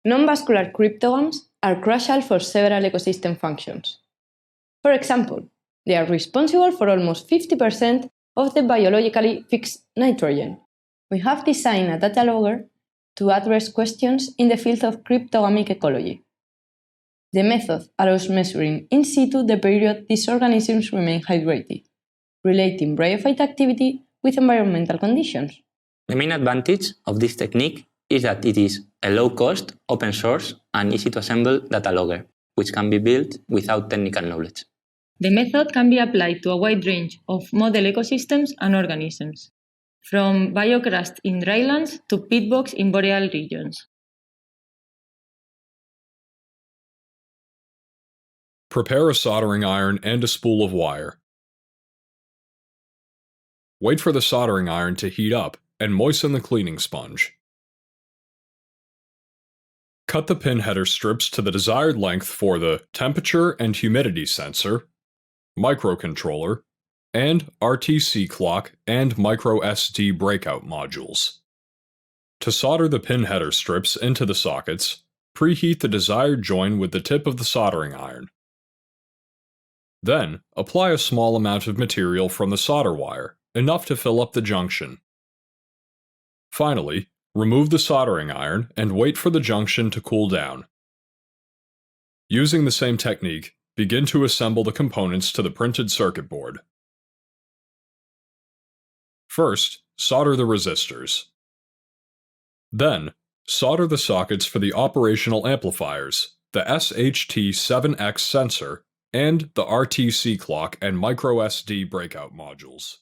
Nonvascular cryptogams are crucial for several ecosystem functions. For example, they are responsible for almost 50% of the biologically fixed nitrogen. We have designed a Datalogger to address questions in the field of cryptogamic ecology. The method allows measuring in situ the period these organisms remain hydrated, relating bryophyte activity with environmental conditions. The main advantage of this technique is that it is a low-cost, open-source, and easy-to-assemble Datalogger, which can be built without technical knowledge. The method can be applied to a wide range of model ecosystems and organisms, from biocrust in drylands to peat bogs in boreal regions. Prepare a soldering iron and a spool of wire. Wait for the soldering iron to heat up and moisten the cleaning sponge. Cut the pin header strips to the desired length for the temperature and humidity sensor, microcontroller, and RTC clock and microSD breakout modules. To solder the pin header strips into the sockets, preheat the desired join with the tip of the soldering iron. Then, apply a small amount of material from the solder wire, enough to fill up the junction. Finally, remove the soldering iron and wait for the junction to cool down. Using the same technique, begin to assemble the components to the printed circuit board. First, solder the resistors. Then, solder the sockets for the operational amplifiers, the SHT7X sensor, and the RTC clock and microSD breakout modules.